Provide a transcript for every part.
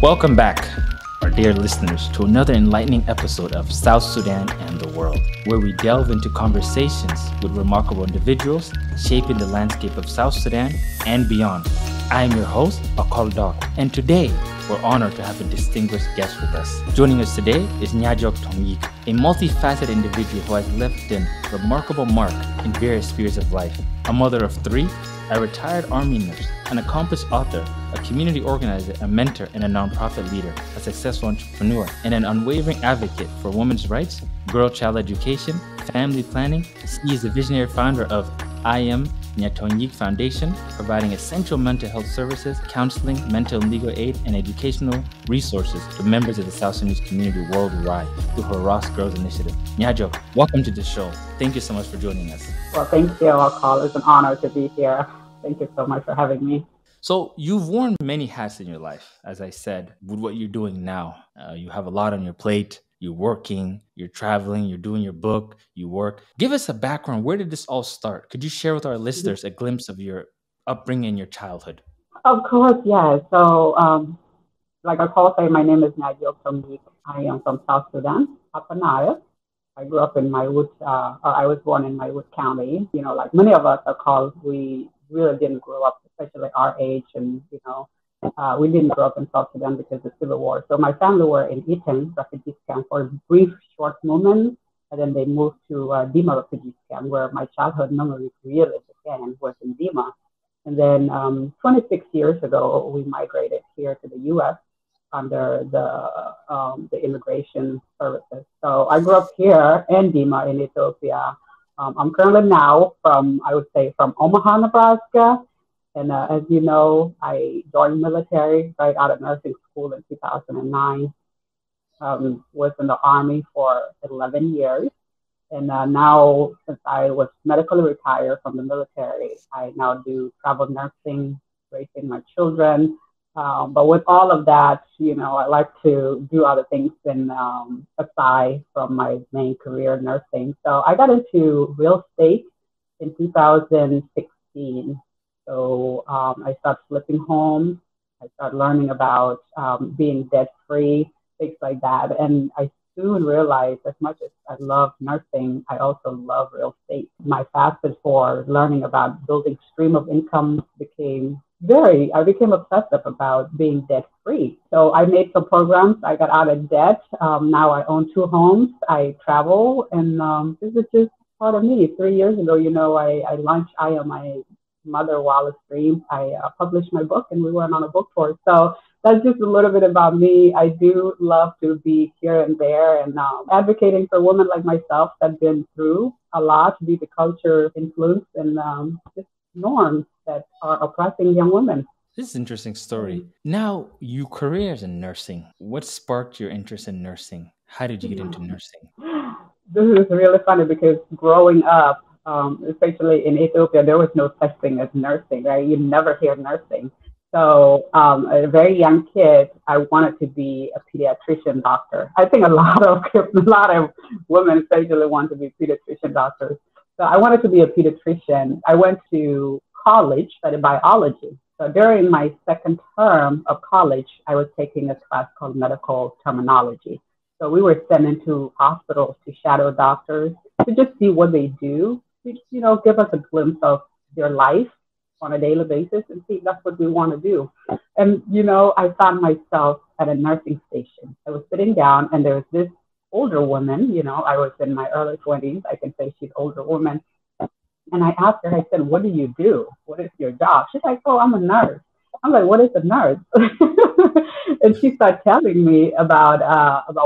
Welcome back, our dear listeners, to another enlightening episode of South Sudan and the World, where we delve into conversations with remarkable individuals shaping the landscape of South Sudan and beyond. I am your host, Akal Doc, and today we're honored to have a distinguished guest with us. Joining us today is Nyajuok Tongyik, a multifaceted individual who has left a remarkable mark in various spheres of life. A mother of three, a retired army nurse, an accomplished author, a community organizer, a mentor, and a nonprofit leader, a successful entrepreneur, and an unwavering advocate for women's rights, girl-child education, family planning. She is the visionary founder of I Am NyaTongyik Foundation, providing essential mental health services, counseling, mental and legal aid, and educational resources to members of the South Sudanese community worldwide through her Ross Girls Initiative. Nyajuok, welcome to the show. Thank you so much for joining us. Well, thank you, Akal. It's an honor to be here. Thank you so much for having me. So you've worn many hats in your life, as I said, with what you're doing now. You have a lot on your plate. You're working, you're traveling, you're doing your book, you work. Give us a background. Where did this all start? Could you share with our listeners a glimpse of your upbringing and your childhood? Of course, yeah. So, like Akal said, my name is Nyajuok Tongyik. I am from South Sudan, Upper Nile. I grew up in Maywood, I was born in Maywood County. You know, like many of us, Akal, we really didn't grow up, especially our age, and we didn't grow up in South Sudan because of the Civil War. So my family were in Eton refugee camp for a brief, short moment, and then they moved to Dima refugee camp, where my childhood memories really began, was in Dima. And then 26 years ago, we migrated here to the U.S. under the immigration services. So I grew up here in Dima in Ethiopia. I'm currently now from Omaha, Nebraska. And as you know, I joined military right out of nursing school in 2009. Was in the Army for 11 years. And now, since I was medically retired from the military, I now do travel nursing, raising my children. But with all of that, I like to do other things aside from my main career, nursing. So I got into real estate in 2016. So I started flipping homes. I started learning about being debt-free, things like that. And I soon realized, as much as I love nursing, I also love real estate. My passion for learning about building stream of income I became obsessive about being debt-free. So I made some programs. I got out of debt. Now I own 2 homes. I travel, and this is just part of me. 3 years ago, I launched I Am My Mother Wildest Dream. I published my book, and we went on a book tour. So that's just a little bit about me. I do love to be here and there and advocating for women like myself that have been through a lot, be the culture influence and just norms that are oppressing young women. This is an interesting story. Now, your career is in nursing. What sparked your interest in nursing? How did you get into nursing? This is really funny because growing up, especially in Ethiopia, there was no such thing as nursing, right? You never hear nursing. So a very young kid, I wanted to be a pediatrician doctor. I think a lot of women especially want to be pediatrician doctors. So I wanted to be a pediatrician. I went to college, studied biology. So during my second term of college, I was taking a class called medical terminology. So we were sent into hospitals to shadow doctors to just see what they do, to, give us a glimpse of their life on a daily basis and see if that's what we want to do. And, I found myself at a nursing station. I was sitting down and there was this older woman, I was in my early 20s. I can say she's an older woman. And I asked her, I said, what do you do? What is your job? She's like, oh, I'm a nurse. I'm like, what is a nurse? And she started telling me about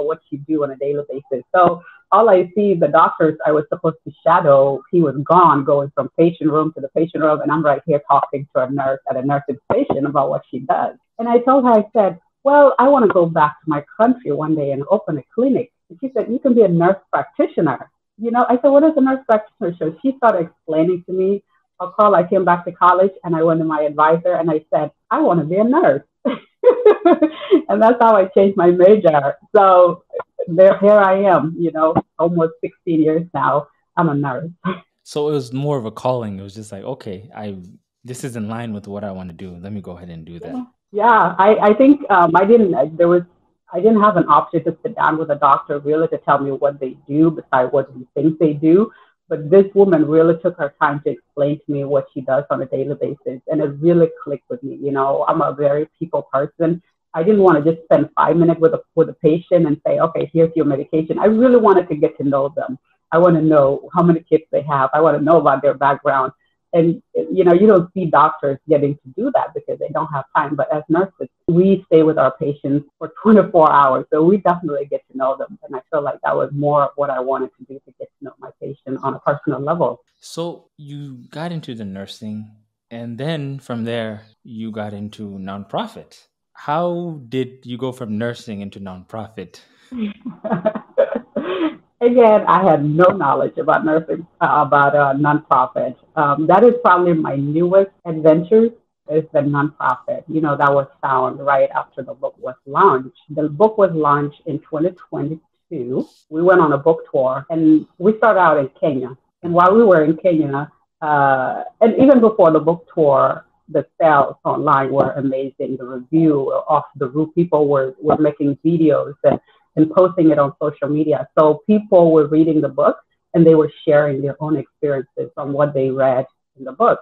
what she do on a daily basis. So all I see, the doctors I was supposed to shadow, he was gone, going from patient room to the patient room. And I'm right here talking to a nurse at a nursing station about what she does. And I told her, I said, well, I want to go back to my country one day and open a clinic. And she said, you can be a nurse practitioner. I said, what is a nurse practitioner? So she started explaining to me. I came back to college and I went to my advisor and I said, I want to be a nurse. And that's how I changed my major. So here I am, almost 16 years now. I'm a nurse. So it was more of a calling. It was just like, okay, this is in line with what I want to do. Let me go ahead and do that. Yeah, I think I didn't have an option to sit down with a doctor really to tell me what they do besides what we think they do. But this woman really took her time to explain to me what she does on a daily basis. And it really clicked with me. You know, I'm a very people person. I didn't want to just spend 5 minutes with a patient and say, okay, here's your medication. I really wanted to get to know them. I want to know how many kids they have. I want to know about their background. And, you know, you don't see doctors getting to do that because they don't have time. But as nurses, we stay with our patients for 24 hours. So we definitely get to know them. And I feel like that was more of what I wanted to do, to get to know my patient on a personal level. So you got into the nursing, and then from there, you got into nonprofit. How did you go from nursing into nonprofit? Again, I had no knowledge about nursing, about nonprofit. That is probably my newest adventure, is the nonprofit. You know, that was found right after the book was launched. The book was launched in 2022. We went on a book tour, and we started out in Kenya. And while we were in Kenya, and even before the book tour, the sales online were amazing. The review off the roof, people were making videos and posting it on social media. So people were reading the book and they were sharing their own experiences from what they read in the book.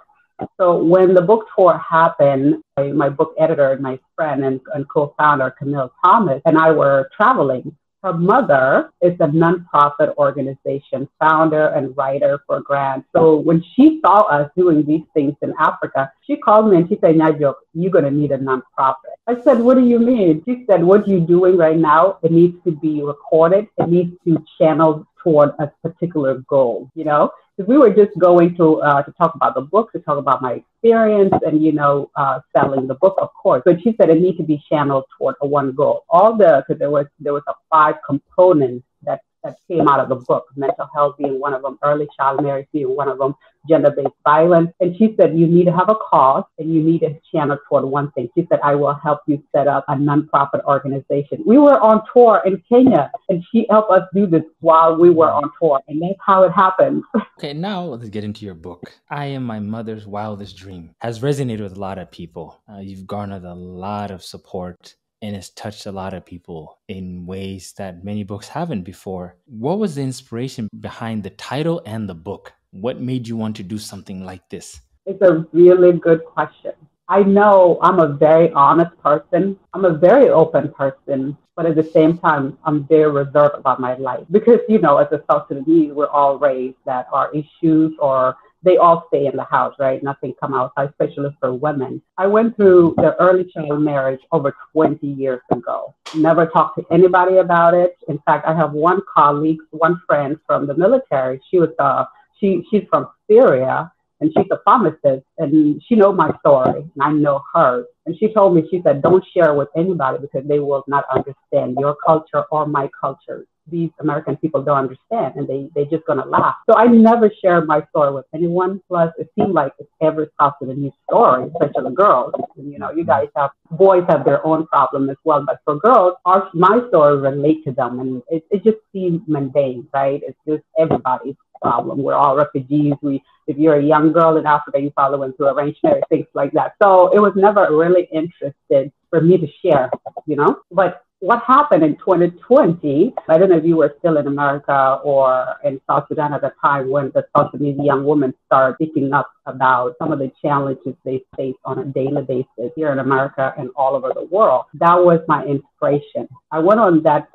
So when the book tour happened, my book editor, my friend and co-founder, Camille Thomas, and I were traveling. Her mother is a nonprofit organization, founder and writer for grants. So when she saw us doing these things in Africa, she called me and she said, Nyajuok, you're going to need a nonprofit. I said, what do you mean? She said, what you're doing right now, it needs to be recorded. It needs to channel toward a particular goal, you know? Because we were just going to talk about the book, to talk about my experience and, you know, selling the book, of course. But she said it needs to be channeled toward a one goal. Because there was a 5 components that came out of the book, mental health being one of them, early child marriage being one of them, gender-based violence. And she said, you need to have a cause and you need to channel toward one thing. She said, I will help you set up a nonprofit organization. We were on tour in Kenya and she helped us do this while we were on tour. And that's how it happened. Okay, now let's get into your book. I Am My Mother's Wildest Dream has resonated with a lot of people. You've garnered a lot of support, and it's touched a lot of people in ways that many books haven't before. What was the inspiration behind the title and the book? What made you want to do something like this? It's a really good question. I know I'm a very honest person. I'm a very open person, but at the same time, I'm very reserved about my life. Because, you know, as a South Sudanese, we're all raised that our issues or they all stay in the house, right? Nothing come outside, especially for women. I went through the early child marriage over 20 years ago. Never talked to anybody about it. In fact, I have one colleague, one friend from the military. She's from Syria, and she's a pharmacist, and she knows my story, and I know hers. And she told me, she said, don't share with anybody because they will not understand your culture or my culture. These American people don't understand, and they're just going to laugh. So I never shared my story with anyone. Plus, it seemed like it's every South Sudanese story, especially girls. And, you know, you guys boys have their own problem as well. But for girls, my story relate to them. And it just seems mundane, right? It's just everybody's problem. We're all refugees. If you're a young girl in Africa, you probably went through arranged marriage, things like that. So it was never really interested for me to share, you know. But what happened in 2020, I don't know if you were still in America or in South Sudan at the time when the South Sudanese young women started speaking up about some of the challenges they face on a daily basis here in America and all over the world. That was my inspiration. I went on that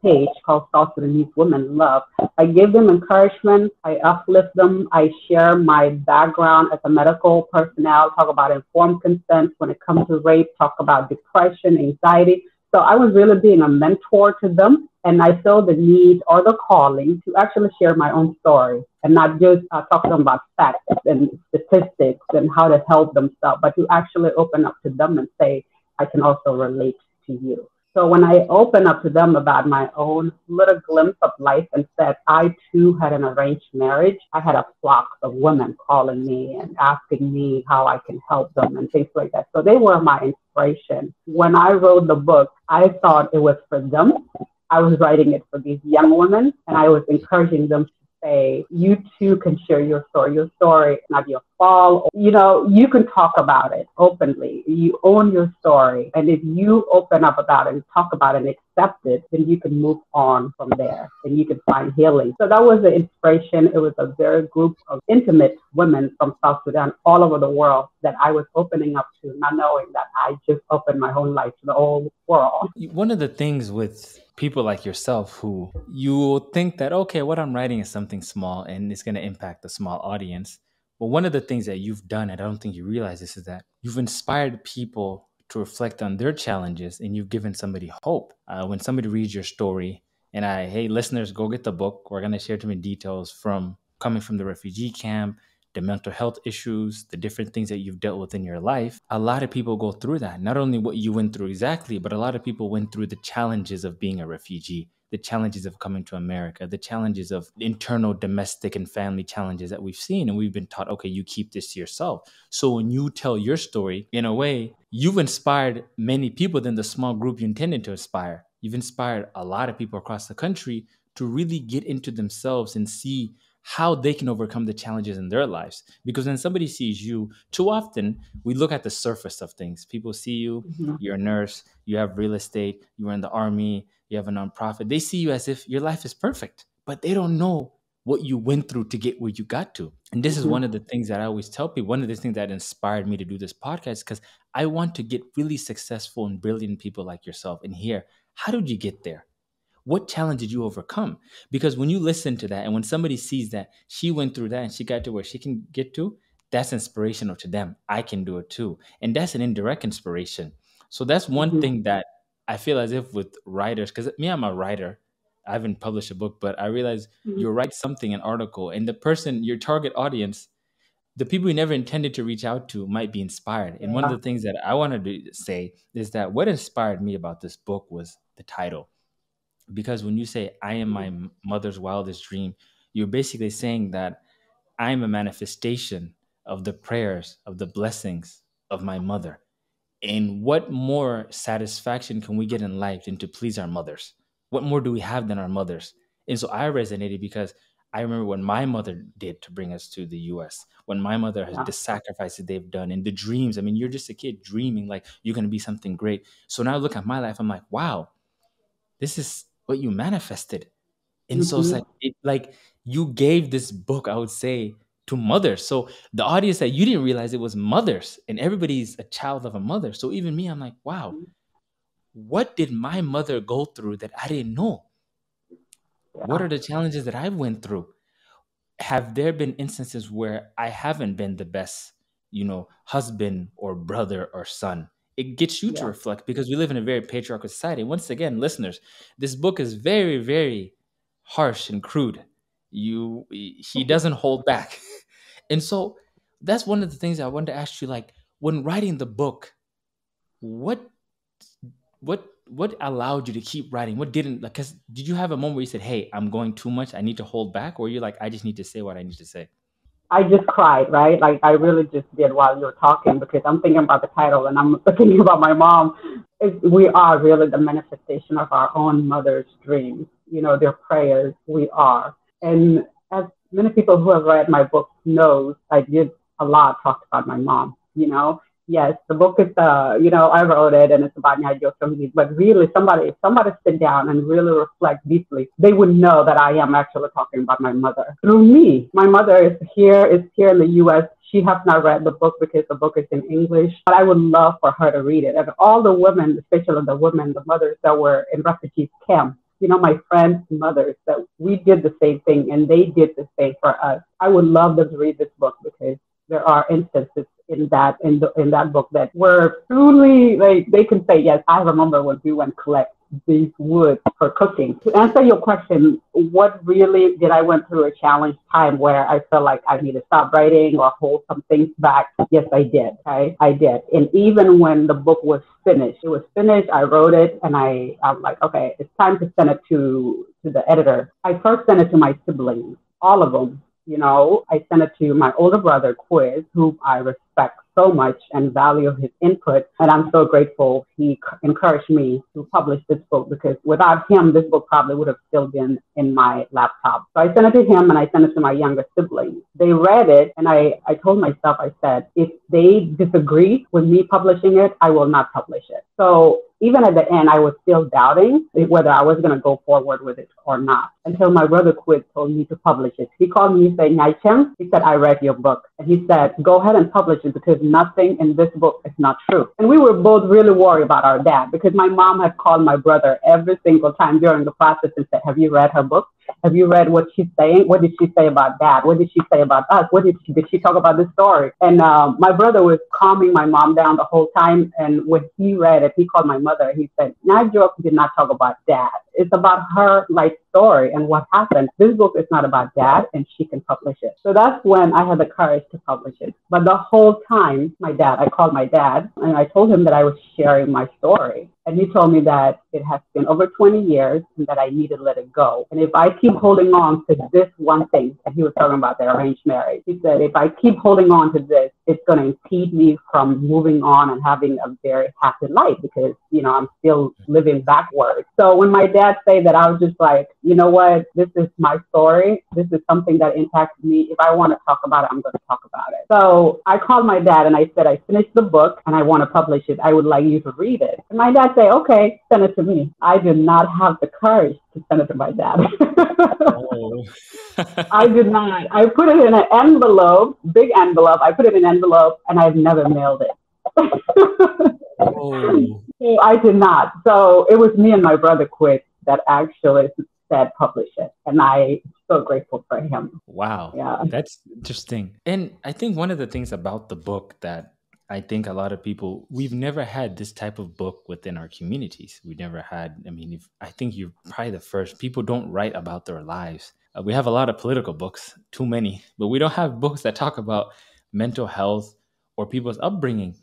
page called South Sudanese Women Love. I give them encouragement. I uplift them. I share my background as a medical personnel, talk about informed consent when it comes to rape, talk about depression, anxiety. So I was really being a mentor to them, and I felt the need or the calling to actually share my own story and not just talk to them about facts and statistics and how to help themselves, but to actually open up to them and say, I can also relate to you. So when I opened up to them about my own little glimpse of life and said I too had an arranged marriage, I had a flock of women calling me and asking me how I can help them and things like that. So they were my inspiration. When I wrote the book, I thought it was for them. I was writing it for these young women, and I was encouraging them say, you too can share your story. Your story is not your fault. You can talk about it openly. You own your story. And if you open up about it and talk about it and accept it, then you can move on from there and you can find healing. So that was the inspiration. It was a very group of intimate women from South Sudan all over the world that I was opening up to, not knowing that I just opened my whole life to the whole world. One of the things with people like yourself who you think that, okay, what I'm writing is something small and it's going to impact a small audience. But one of the things that you've done, and I don't think you realize this, is that you've inspired people to reflect on their challenges and you've given somebody hope. When somebody reads your story and hey, listeners, go get the book. We're going to share too many details from coming from the refugee camp, the mental health issues, the different things that you've dealt with in your life. A lot of people go through that. Not only what you went through exactly, but a lot of people went through the challenges of being a refugee, the challenges of coming to America, the challenges of internal domestic and family challenges that we've seen. And we've been taught, okay, you keep this to yourself. So when you tell your story, in a way, you've inspired many people than the small group you intended to inspire. You've inspired a lot of people across the country to really get into themselves and see how they can overcome the challenges in their lives. Because when somebody sees you, too often we look at the surface of things. People see you, you're a nurse, you have real estate, you were in the army, you have a nonprofit. They see you as if your life is perfect, but they don't know what you went through to get where you got to. And this is one of the things that I always tell people, one of the things that inspired me to do this podcast, because I want to get really successful and brilliant people like yourself and hear, how did you get there? What challenge did you overcome? Because when you listen to that and when somebody sees that she went through that and she got to where she can get to, that's inspirational to them. I can do it too. And that's an indirect inspiration. So that's one thing that I feel as if with writers, because me, I'm a writer. I haven't published a book, but I realize you write something, an article, and the person, your target audience, the people you never intended to reach out to might be inspired. And one of the things that I wanted to say is that what inspired me about this book was the title. Because when you say, I am my mother's wildest dream, you're basically saying that I am a manifestation of the prayers, of the blessings of my mother. And what more satisfaction can we get in life than to please our mothers? What more do we have than our mothers? And so I resonated because I remember when my mother did to bring us to the US, when my mother has the sacrifices they've done and the dreams. I mean, you're just a kid dreaming like you're going to be something great. So now I look at my life, I'm like, wow, this is what you manifested. And so it's like you gave this book, I would say, to mothers. So the audience that you didn't realize it was mothers, and everybody's a child of a mother. So even me, I'm like, wow, what did my mother go through that I didn't know? What are the challenges that I went through? Have there been instances where I haven't been the best, husband or brother or son? It gets you to reflect because we live in a very patriarchal society. Once again, listeners, this book is very, very harsh and crude. He doesn't hold back. And so that's one of the things I wanted to ask you, like when writing the book, what allowed you to keep writing? What didn't, like, cause did you have a moment where you said, hey, I'm going too much, I need to hold back? Or you're like, I just need to say what I need to say? I just cried, right? Like I really just did while you were talking because I'm thinking about the title and I'm thinking about my mom. We are really the manifestation of our own mother's dreams, their prayers. We are. And as many people who have read my book knows, I did a lot talk about my mom, Yes, the book is, I wrote it and it's about Nyajuok Tongyik, but really if somebody sit down and really reflect deeply, they would know that I am actually talking about my mother through me. My mother is here in the U.S. She has not read the book because the book is in English, but I would love for her to read it. And all the women, especially the mothers that were in refugee camps, my friends' mothers, that we did the same thing and they did the same for us. I would love them to read this book because there are instances in that book that were truly like they can say, yes, I remember when we went collect these wood for cooking. To answer your question, what really did I went through a challenge time where I felt like I need to stop writing or hold some things back? Yes, I did. Okay? I did. And even when the book was finished, I wrote it and I'm like, okay, it's time to send it to the editor. I first sent it to my siblings, all of them. I sent it to my older brother, Quiz, whom I respect so much and value his input. And I'm so grateful he encouraged me to publish this book, because without him, this book probably would have still been in my laptop. So I sent it to him and I sent it to my younger siblings. They read it and I told myself, I said, if they disagree with me publishing it, I will not publish it. So even at the end, I was still doubting whether I was going to go forward with it or not, until my brother Quid told me to publish it. He called me and said, Nyacheng, he said, I read your book. And he said, go ahead and publish it, because nothing in this book is not true. And we were both really worried about our dad, because my mom had called my brother every single time during the process and said, have you read her book? Have you read what she's saying? What did she say about dad? What did she say about us? Did she talk about this story? And my brother was calming my mom down the whole time. And when he read it, he called my mother. He said, Nyajuok did not talk about dad. It's about her life story and what happened. This book is not about dad, and she can publish it. So that's when I had the courage to publish it. But the whole time, I called my dad and I told him that I was sharing my story. And he told me that it has been over 20 years and that I need to let it go. And if I keep holding on to this one thing, and he was talking about the arranged marriage, he said, if I keep holding on to this, it's going to impede me from moving on and having a very happy life, because, I'm still living backwards. So when my dad said that, I was just like, you know what, this is my story. This is something that impacts me. If I want to talk about it, I'm going to talk about it. So I called my dad and I said, I finished the book and I want to publish it. I would like you to read it. And my dad said, okay, send it to me. I did not have the courage to send it to my dad. Oh. I did not. I put it in an envelope, big envelope. I put it in an envelope and I've never mailed it. Oh. So I did not. So it was me and my brother Quid that actually said publish it. And I'm so grateful for him. Wow. Yeah. That's interesting. And I think one of the things about the book that I think a lot of people, we've never had this type of book within our communities. We never had, I think you're probably the first. People don't write about their lives. We have a lot of political books, too many, but we don't have books that talk about mental health or people's upbringing.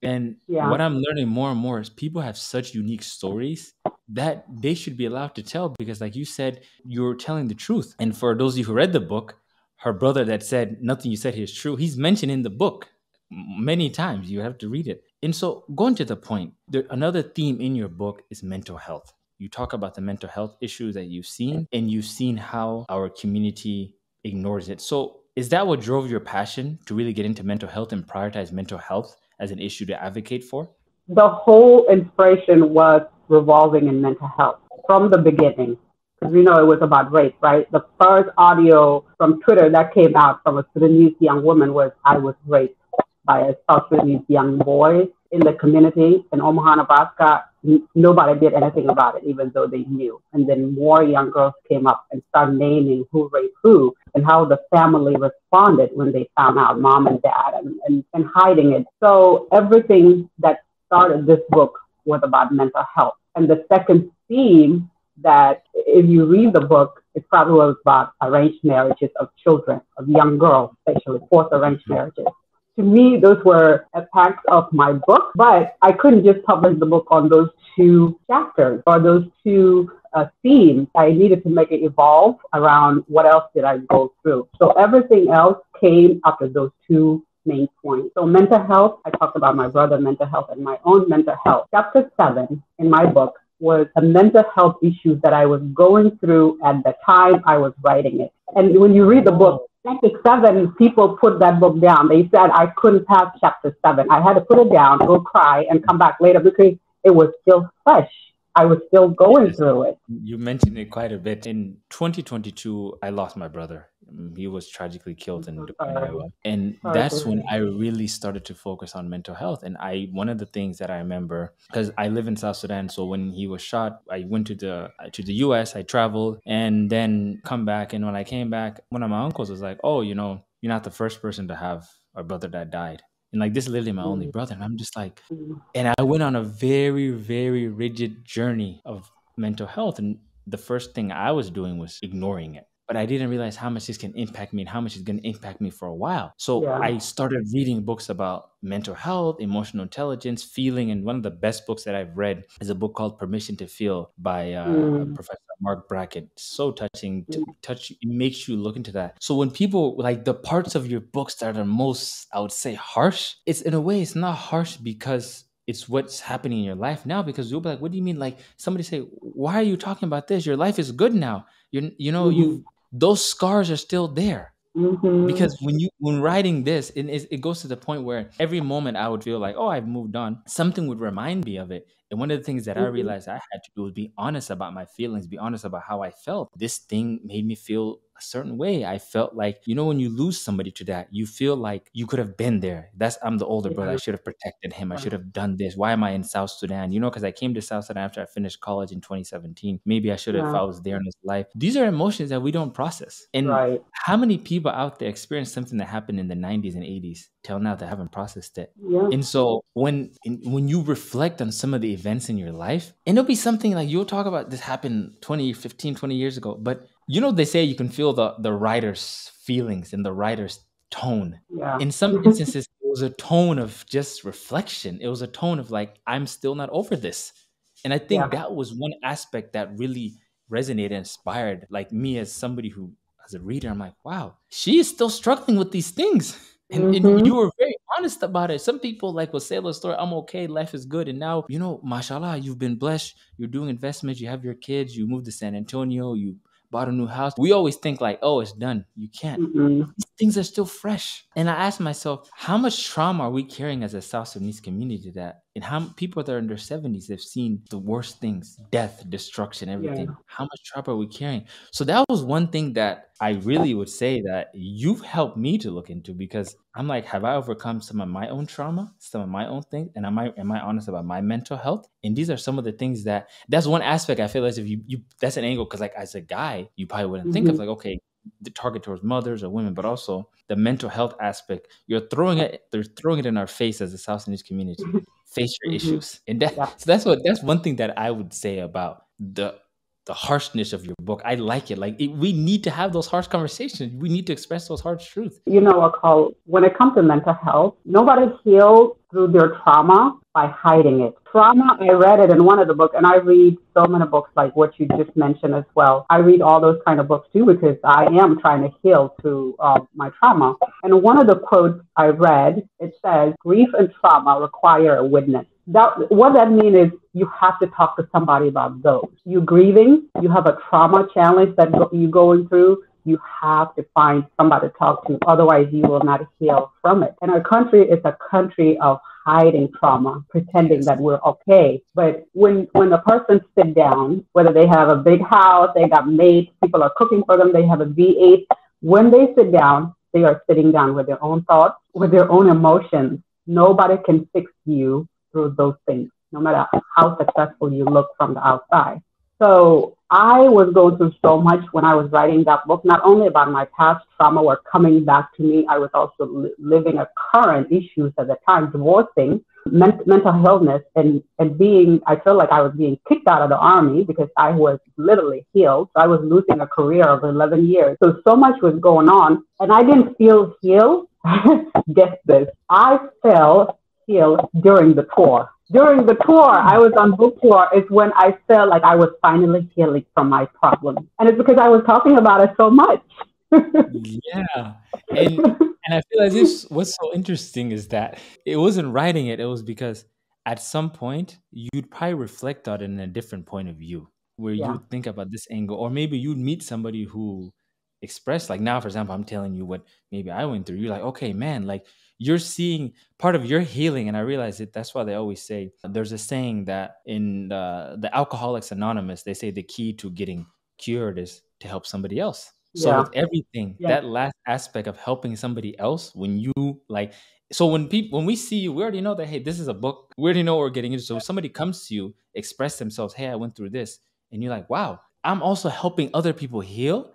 And what I'm learning more and more is people have such unique stories that they should be allowed to tell, because like you said, you're telling the truth. And for those of you who read the book, her brother that said, nothing you said here is true, he's mentioned in the book many times. You have to read it. And so going to the point, another theme in your book is mental health. You talk about the mental health issues that you've seen, and you've seen how our community ignores it. So is that what drove your passion to really get into mental health and prioritize mental health as an issue to advocate for? The whole inspiration was revolving in mental health from the beginning. Because it was about rape, right? The first audio from Twitter that came out from a Sudanese young woman was, I was raped by a South Sudanese young boy in the community in Omaha, Nebraska. Nobody did anything about it, even though they knew. And then more young girls came up and started naming who raped who and how the family responded when they found out, mom and dad, and hiding it. So everything that started this book was about mental health. And the second theme, that if you read the book, it probably was about arranged marriages of children, of young girls, especially forced arranged marriages. To me, those were impacts of my book, but I couldn't just publish the book on those two chapters or those two themes. I needed to make it evolve around what else did I go through. So everything else came after those two main points. So mental health, I talked about my brother's mental health and my own mental health. Chapter 7 in my book was a mental health issue that I was going through at the time I was writing it. And when you read the book, chapter 7, people put that book down. They said I couldn't pass chapter 7. I had to put it down, go cry, and come back later because it was still fresh. I was still going through it. You mentioned it quite a bit. In 2022, I lost my brother. He was tragically killed in Iowa. And that's when I really started to focus on mental health. And one of the things that I remember, because I live in South Sudan, so when he was shot, I went to the US, I traveled, and then come back. And when I came back, one of my uncles was like, oh, you're not the first person to have a brother that died. And like, this is literally my only brother. And I'm just like, and I went on a very, very rigid journey of mental health. And the first thing I was doing was ignoring it. But I didn't realize how much this can impact me and how much it's going to impact me for a while. So I started reading books about mental health, emotional intelligence, feeling. And one of the best books that I've read is a book called Permission to Feel by Professor Mark Brackett. So touching, touch, it makes you look into that. So when people like the parts of your books that are most, I would say, harsh, it's in a way, it's not harsh because it's what's happening in your life now, because you'll be like, what do you mean? Like somebody say, why are you talking about this? Your life is good now. You those scars are still there. Because when writing this, it goes to the point where every moment I would feel like, oh, I've moved on, something would remind me of it. And one of the things that I realized I had to do was be honest about my feelings, be honest about how I felt. This thing made me feel a certain way. I felt like, when you lose somebody to that, you feel like you could have been there. I'm the older brother. I should have protected him. I should have done this. Why am I in South Sudan? Because I came to South Sudan after I finished college in 2017. Maybe I should have if I was there in his life. These are emotions that we don't process. And how many people out there experience something that happened in the 90s and 80s till now that haven't processed it? And so when you reflect on some of the events in your life, and it'll be something like you'll talk about this happened 20 years ago, but they say you can feel the writer's feelings and the writer's tone. In some instances, it was a tone of just reflection. It was a tone of like, I'm still not over this. And I think that was one aspect that really resonated and inspired like me as somebody who, as a reader, I'm like, wow, she is still struggling with these things. And you were very honest about it. Some people will say the story, I'm okay, life is good. And now, mashallah, you've been blessed. You're doing investments. You have your kids. You moved to San Antonio. You bought a new house. We always think like, oh, it's done. You can't. These things are still fresh. And I asked myself, how much trauma are we carrying as a South Sudanese community and how people that are in their 70s have seen the worst things, death, destruction, everything. How much trauma are we carrying? So that was one thing that I really would say that you've helped me to look into, because I'm like, have I overcome some of my own trauma, some of my own things? And am I honest about my mental health? And these are some of the things that's one aspect I feel as if you that's an angle, because like as a guy, you probably wouldn't think of like, okay, the target towards mothers or women, but also the mental health aspect. They're throwing it in our face as a South Sudanese community. Face your issues. And so that's one thing that I would say about the harshness of your book. I like it. We need to have those harsh conversations. We need to express those harsh truths. When it comes to mental health, nobody heals through their trauma by hiding it. Trauma, I read it in one of the books, and I read so many books like what you just mentioned as well. I read all those kind of books too, because I am trying to heal through my trauma. And one of the quotes I read, it says, grief and trauma require a witness. What that means is you have to talk to somebody about those. You're grieving, you have a trauma challenge that you're going through, you have to find somebody to talk to. Otherwise, you will not heal from it. And our country is a country of hiding trauma, pretending that we're okay. But when a person sits down, whether they have a big house, they got maids, people are cooking for them, they have a V8, when they sit down, they are sitting down with their own thoughts, with their own emotions. Nobody can fix you through those things, no matter how successful you look from the outside. So I was going through so much when I was writing that book, not only about my past trauma were coming back to me, I was also living a current issues at the time, divorcing, mental illness, and I felt like I was being kicked out of the army because I was literally healed. So I was losing a career of 11 years. So much was going on, and I didn't feel healed. Guess this, I felt healed during the tour. During the tour, I was on book tour, is when I felt like I was finally healing from my problem. And it's because I was talking about it so much. Yeah. And I feel as if what's so interesting is that it wasn't writing it. It was because at some point, you'd probably reflect on it in a different point of view, where you think about this angle, or maybe you'd meet somebody who expressed, like now, for example, I'm telling you what maybe I went through. You're like, okay, man, like you're seeing part of your healing. And I realize it. That's why they always say, there's a saying that in the Alcoholics Anonymous, they say the key to getting cured is to help somebody else. So with everything, that last aspect of helping somebody else, when you like, so when we see you, we already know that, hey, this is a book. We already know what we're getting into. So if somebody comes to you, express themselves, hey, I went through this. And you're like, wow, I'm also helping other people heal.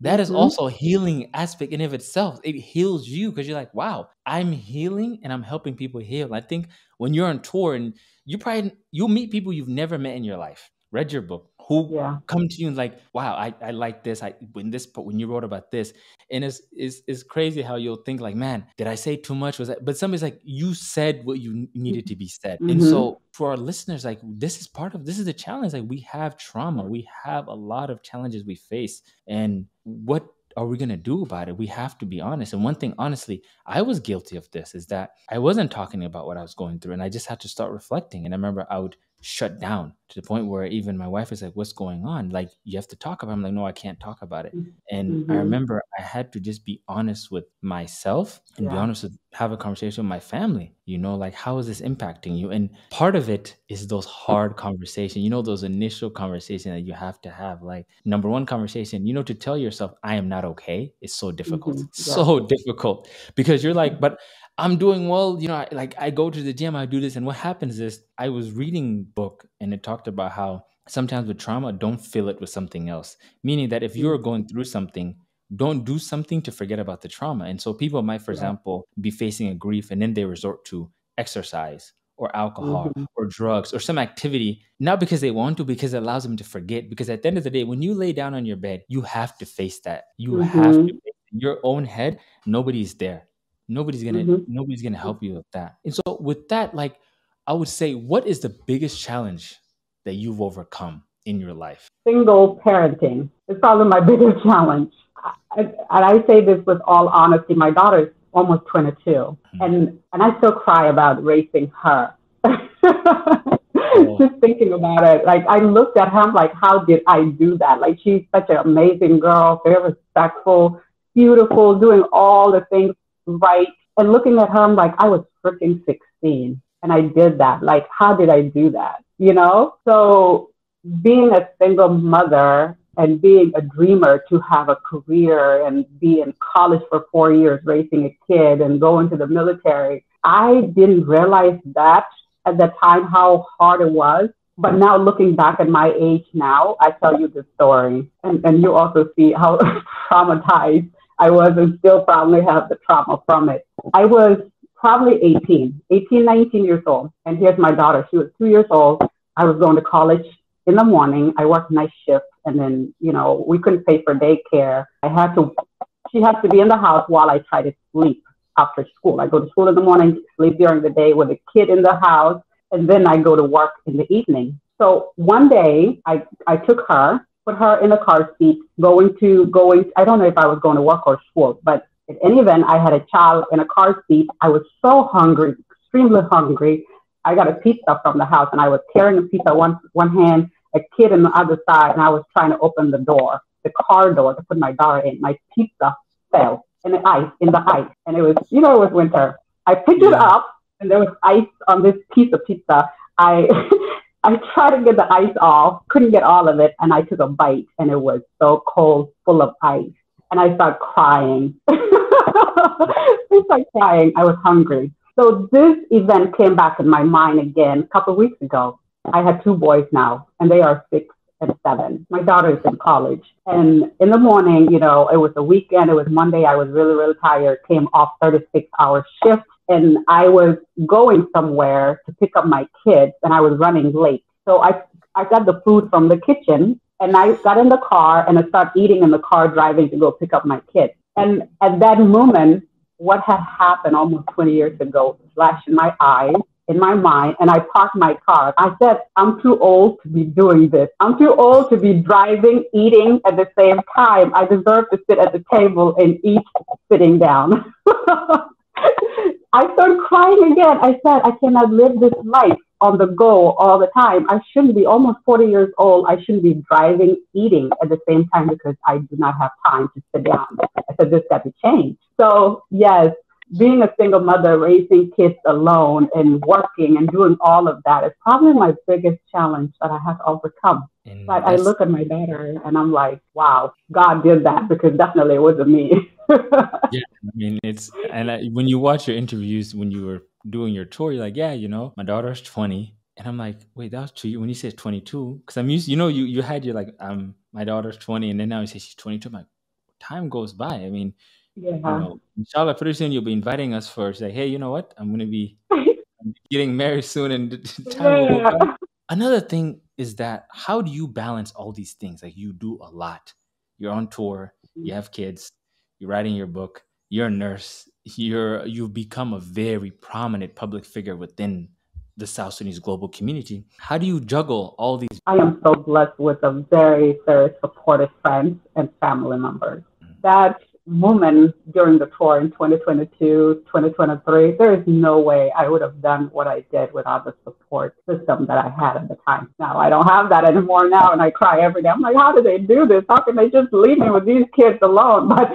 That is also a healing aspect in of itself. It heals you because you're like, wow, I'm healing and I'm helping people heal. I think when you're on tour and you'll meet people you've never met in your life, read your book, who Yeah. come to you and like, wow, I like this. When you wrote about this, and it's crazy how you'll think like, man, did I say too much? Was that? But somebody's like, you said what you needed to be said. And Mm-hmm. so for our listeners, like this is the challenge. Like we have trauma, we have a lot of challenges we face, and what are we going to do about it? We have to be honest. And one thing, honestly, I was guilty of this, is that I wasn't talking about what I was going through, and I just had to start reflecting. And I remember I would shut down to the point where even my wife was like, what's going on? Like, you have to talk about it. I'm like, no, I can't talk about it. And I Mm-hmm. remember I had to just be honest with myself and be Yeah. honest with, have a conversation with my family, like, how is this impacting you? And part of it is those hard conversations, those initial conversations that you have to have. Like, number one conversation, to tell yourself, I am not okay, is so difficult. Mm-hmm. Yeah. So difficult, because you're like, but I'm doing well. I go to the gym, I do this. And what happens is, I was reading a book and it talked about how sometimes with trauma, don't fill it with something else. Meaning that if you're going through something, don't do something to forget about the trauma. And so people might, for example, be facing a grief, and then they resort to exercise or alcohol Mm-hmm. or drugs or some activity, not because they want to, because it allows them to forget. Because at the end of the day, when you lay down on your bed, you have to face that. You have to face in your own head. Nobody's there. Nobody's gonna help you with that. And so with that, like, I would say, what is the biggest challenge that you've overcome in your life? Single parenting is probably my biggest challenge. And I say this with all honesty. My daughter is almost 22, and I still cry about raising her. Just thinking about it, like, I looked at her, I'm like, how did I do that? Like, she's such an amazing girl, very respectful, beautiful, doing all the things right. And looking at her, I'm like, I was freaking 16 and I did that. Like, how did I do that? So being a single mother and being a dreamer to have a career and be in college for 4 years, raising a kid and go into the military, I didn't realize that at the time, how hard it was. But now looking back at my age now, I tell you the story, and you also see how traumatized I was, and still probably have the trauma from it. I was probably 19 years old. And here's my daughter. She was 2 years old. I was going to college in the morning. I worked night shift, and then, we couldn't pay for daycare. She had to be in the house while I tried to sleep after school. I go to school in the morning, sleep during the day with a kid in the house, and then I go to work in the evening. So one day I took her, put her in a car seat, going, I don't know if I was going to work or school, but in any event, I had a child in a car seat. I was so hungry, extremely hungry. I got a pizza from the house, and I was carrying a pizza one hand, a kid in the other side, and I was trying to open the car door to put my daughter in. My pizza fell in the ice, and it was winter. I picked it up, and there was ice on this piece of pizza. I tried to get the ice off, couldn't get all of it, and I took a bite, and it was so cold, full of ice, and I started crying. I started crying. I was hungry. So this event came back in my mind again a couple of weeks ago. I have 2 boys now, and they are 6 and 7. My daughter is in college. And in the morning, it was a weekend. It was Monday. I was really, really tired, came off 36-hour shift. And I was going somewhere to pick up my kids, and I was running late. So I got the food from the kitchen, and I got in the car, and I started eating in the car, driving to go pick up my kids. And at that moment, what had happened almost 20 years ago flashed in my eyes, in my mind, and I parked my car. I said, I'm too old to be doing this. I'm too old to be driving, eating at the same time. I deserve to sit at the table and eat sitting down. I started crying again. I said, I cannot live this life on the go all the time. I shouldn't be almost 40 years old. I shouldn't be driving, eating at the same time, because I do not have time to sit down. I said, this got to change. So yes, being a single mother, raising kids alone and working and doing all of that is probably my biggest challenge that I have to overcome. But I look at my daughter and I'm like, wow, God did that, because definitely it wasn't me. Yeah, I mean, when you watch your interviews, when you were doing your tour, you're like, yeah, my daughter's 20. And I'm like, wait, that was true. When you said 22, because I'm used, you had your like, my daughter's 20, and then now you say she's 22. I'm like, time goes by. I mean, inshallah, pretty soon you'll be inviting us for, say, hey, you know what? I'm going to be getting married soon, and time will go by. Another thing is that how do you balance all these things? Like you do a lot. You're on tour, you have kids, you're writing your book, you're a nurse, you've become a very prominent public figure within the South Sudanese global community. How do you juggle all these? I am so blessed with a very, very supportive friends and family members. That moment during the tour in 2022, 2023, there is no way I would have done what I did without the support system that I had at the time. Now, I don't have that anymore now, and I cry every day. I'm like, how do they do this? How can they just leave me with these kids alone? But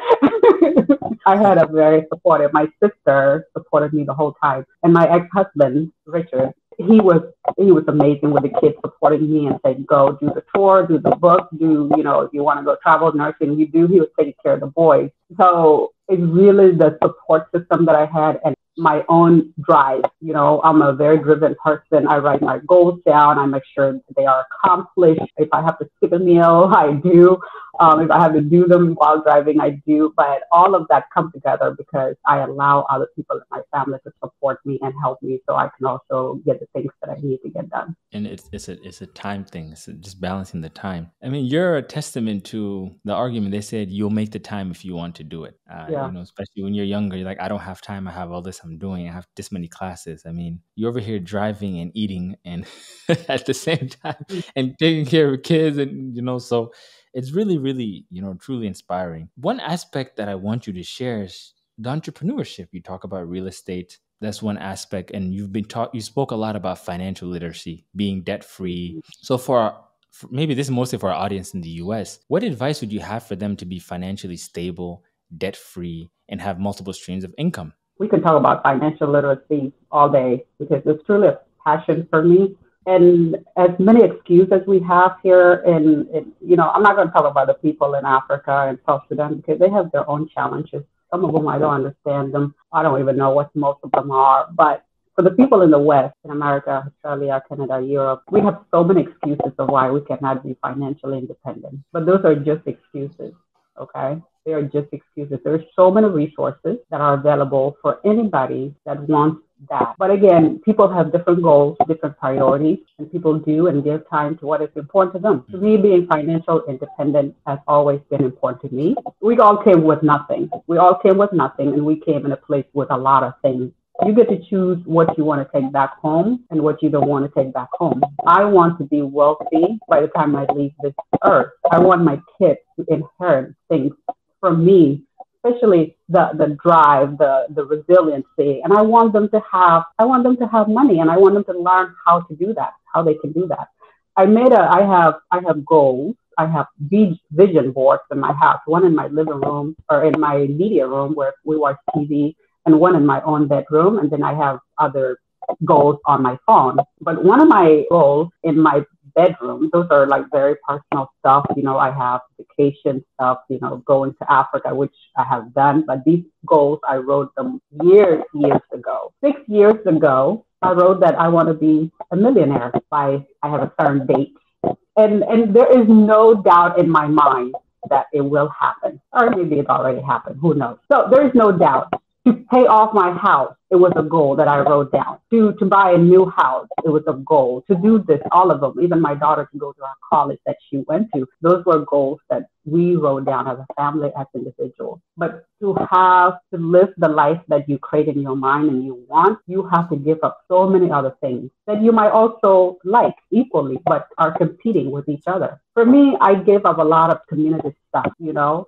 I had a very supportive, my sister supported me the whole time. And my ex-husband, Richard, he was amazing with the kids, supporting me and saying, go do the tour, do the book, if you want to go travel nursing, you do. He was taking care of the boys. So it's really the support system that I had and my own drive. I'm a very driven person. I write my goals down. I make sure that they are accomplished. If I have to skip a meal, I do. If I have to do them while driving, I do. But all of that comes together because I allow other people in my family to support me and help me so I can also get the things that I need to get done. And it's a time thing. It's just balancing the time. I mean, you're a testament to the argument. They said you'll make the time if you want to do it. Especially when you're younger, you're like, I don't have time. I have all this I'm doing. I have this many classes. I mean, you're over here driving and eating and at the same time and taking care of kids. And, so it's really, really, truly inspiring. One aspect that I want you to share is the entrepreneurship. You talk about real estate. That's one aspect. And you spoke a lot about financial literacy, being debt free. So maybe this is mostly for our audience in the US, what advice would you have for them to be financially stable, debt free, and have multiple streams of income? We can talk about financial literacy all day because it's truly a passion for me. And as many excuses as we have here I'm not going to talk about the people in Africa and South Sudan because they have their own challenges. Some of them, I don't understand them. I don't even know what most of them are. But for the people in the West, in America, Australia, Canada, Europe, we have so many excuses of why we cannot be financially independent. But those are just excuses, okay? They are just excuses. There are so many resources that are available for anybody that wants that. But again, people have different goals, different priorities, and people do and give time to what is important to them. To me, being financial independent has always been important to me. We all came with nothing. And we came in a place with a lot of things. You get to choose what you want to take back home and what you don't want to take back home. I want to be wealthy by the time I leave this earth. I want my kids to inherit things from me, especially the drive, the resiliency. And I want them to have money, and I want them to learn how to do that, how they can do that. I have goals. I have vision boards in my house, one in my living room or in my media room where we watch TV, and one in my own bedroom. And then I have other goals on my phone. But one of my goals in my bedroom, those are like very personal stuff. I have vacation stuff, going to Africa, which I have done. But these goals, I wrote them years ago. 6 years ago, I wrote that I want to be a millionaire I have a certain date. And there is no doubt in my mind that it will happen. Or maybe it already happened. Who knows? So there is no doubt. To pay off my house, it was a goal that I wrote down. To buy a new house, it was a goal. To do this, all of them, even my daughter to go to our college that she went to, those were goals that we wrote down as a family, as individuals. But to live the life that you create in your mind and you want, you have to give up so many other things that you might also like equally, but are competing with each other. For me, I gave up a lot of community stuff.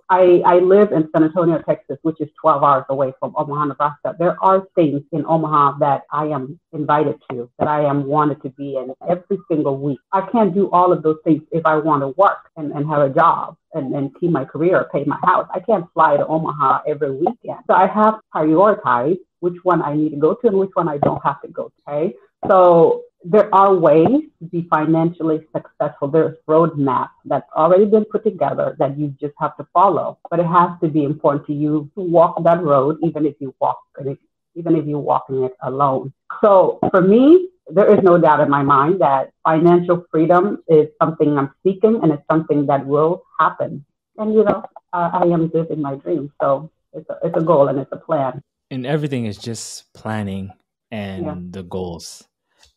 I live in San Antonio, Texas, which is 12 hours away from Omaha, Nebraska. There are things in Omaha that I am invited to, that I am wanted to be in every single week. I can't do all of those things if I want to work and have a job and keep my career, pay my house. I can't fly to Omaha every weekend. So I have to prioritize which one I need to go to and which one I don't have to go to. Okay? So there are ways to be financially successful. There's roadmap that's already been put together that you just have to follow. But it has to be important to you to walk that road, even if you're walking it alone. So for me, there is no doubt in my mind that financial freedom is something I'm seeking, and it's something that will happen. And, I am living my dream. So it's a goal and it's a plan. And everything is just planning and the goals.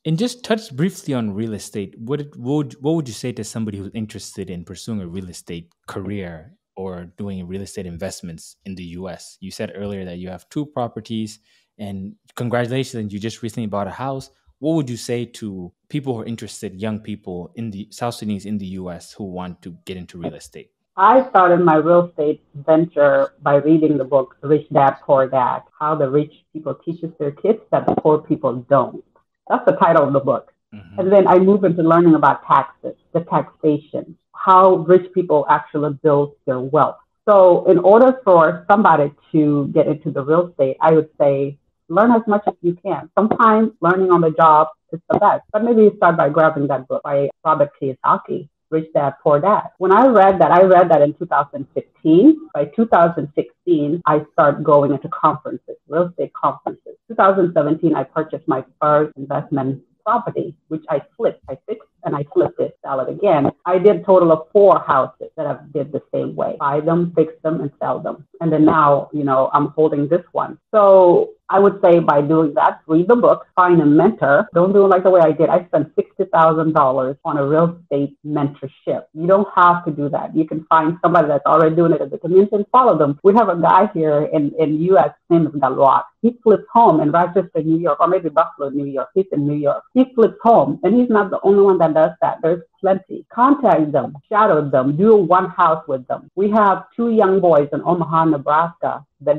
And just touch briefly on real estate. What would you say to somebody who's interested in pursuing a real estate career or doing real estate investments in the US? You said earlier that you have 2 properties, and congratulations, you just recently bought a house. What would you say to people who are interested, young people in the South Sudanese in the US who want to get into real estate? I started my real estate venture by reading the book Rich Dad, Poor Dad, How the Rich People Teaches Their Kids That the Poor People Don't. That's the title of the book. Mm-hmm. And then I moved into learning about taxes, the taxation, how rich people actually build their wealth. So in order for somebody to get into the real estate, I would say learn as much as you can. Sometimes learning on the job is the best, but maybe you start by grabbing that book by Robert Kiyosaki, Rich Dad, Poor Dad. When I read that in 2015. By 2016, I started going into conferences, real estate conferences. 2017, I purchased my first investment property, which I flipped. I fixed and I flipped it, sell it again. I did a total of 4 houses that I did the same way. Buy them, fix them, and sell them. And then now, I'm holding this one. So I would say by doing that, read the book, find a mentor. Don't do it like the way I did. I spent $60,000 on a real estate mentorship. You don't have to do that. You can find somebody that's already doing it at the community and follow them. We have a guy here in U.S. named Nyajuok. He flips home in Rochester, New York, or maybe Buffalo, New York. He's in New York. He flips home, and he's not the only one that does that. There's plenty. Contact them, shadow them, do one house with them. We have 2 young boys in Omaha, Nebraska, the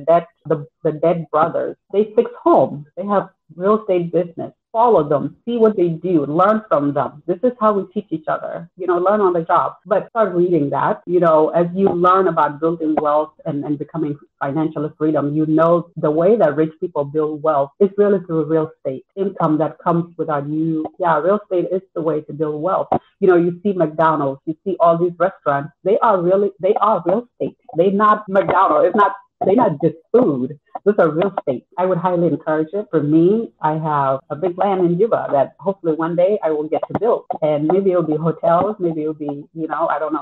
dead brothers. They fix homes. They have real estate business. Follow them, see what they do, learn from them. This is how we teach each other, learn on the job. But start reading that, as you learn about building wealth and becoming financial freedom, the way that rich people build wealth is really through real estate income that comes with real estate is the way to build wealth. You see McDonald's, you see all these restaurants, they are real estate. They're not McDonald's. They're not just food. Those are real estate. I would highly encourage it. For me, I have a big land in Juba that hopefully one day I will get to build. And maybe it'll be hotels, maybe it'll be,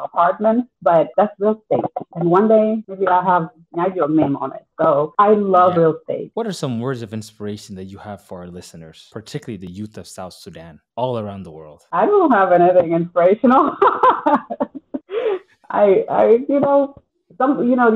apartments, but that's real estate. And one day, maybe I'll have Nyajuok name on it. So I love real estate. What are some words of inspiration that you have for our listeners, particularly the youth of South Sudan, all around the world? I don't have anything inspirational.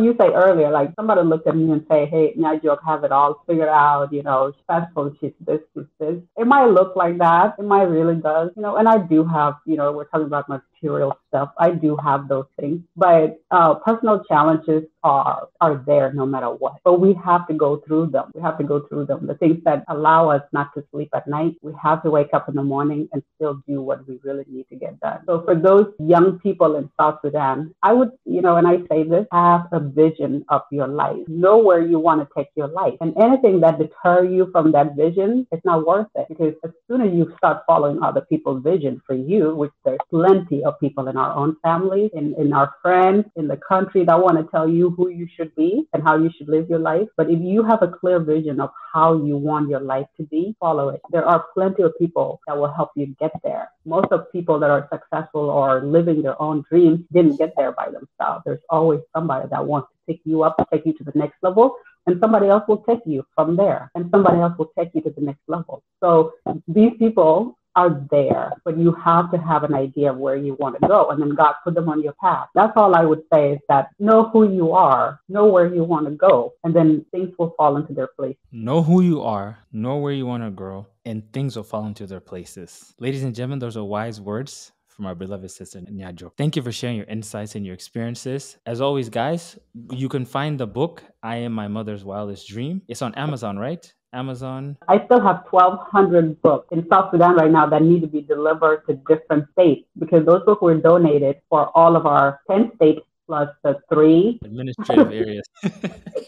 You say earlier, like somebody looked at me and say, hey, Nyajuok have it all figured out, successful, she's this. It might look like that. It might really does, and I do have, we're talking about material stuff. I do have those things, but personal challenges are there no matter what. But we have to go through them. The things that allow us not to sleep at night, we have to wake up in the morning and still do what we really need to get done. So for those young people in South Sudan, I would, and I say this, have a vision of your life. Know where you want to take your life. And anything that deter you from that vision, it's not worth it. Because as soon as you start following other people's vision for you, which there's plenty of people in our own families, in our friends, in the country that want to tell you who you should be and how you should live your life. But if you have a clear vision of how you want your life to be, follow it. There are plenty of people that will help you get there. Most of people that are successful or living their own dreams didn't get there by themselves. There's always somebody that wants to pick you up, take you to the next level, and somebody else will take you from there, and somebody else will take you to the next level. So these people are there, but you have to have an idea of where you want to go, and then God put them on your path. That's all I would say, is that know who you are, know where you want to go, and then things will fall into their place. Know who you are, know where you want to grow, and things will fall into their places. Ladies and gentlemen, those are wise words from our beloved sister Nyajuok. Thank you for sharing your insights and your experiences. As always, guys, you can find the book, I Am My Mother's Wildest Dream. It's on Amazon, right? Amazon. I still have 1,200 books in South Sudan right now that need to be delivered to different states, because those books were donated for all of our 10 states plus the 3 administrative areas.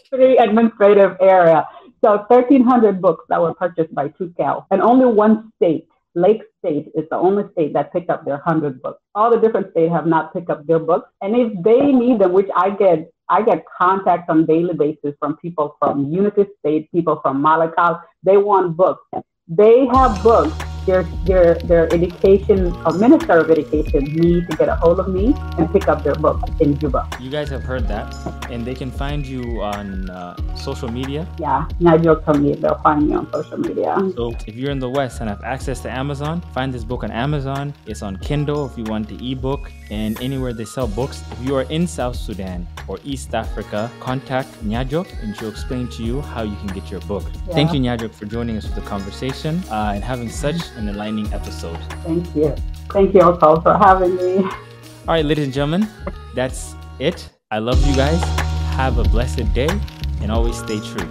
3 administrative area. So 1,300 books that were purchased by Tukel, and only one state, Lake State, is the only state that picked up their 100 books. All the different states have not picked up their books. And if they need them, which I get contacts on a daily basis from people from Unity State, people from Malakal, they want books. They have books their education or minister of education need to get a hold of me and pick up their book in Juba. You guys have heard that, and they can find you on social media. Yeah, Nyajuok Tongyik. They'll find me on social media. So if you're in the West and have access to Amazon, find this book on Amazon. It's on Kindle if you want the ebook, and anywhere they sell books. If you are in South Sudan or East Africa, contact Nyajuok and she'll explain to you how you can get your book. Yeah. Thank you, Nyajuok, for joining us for the conversation and having such an enlightening episode. Thank you. Thank you also for having me. All right, ladies and gentlemen, that's it. I love you guys. Have a blessed day and always stay true.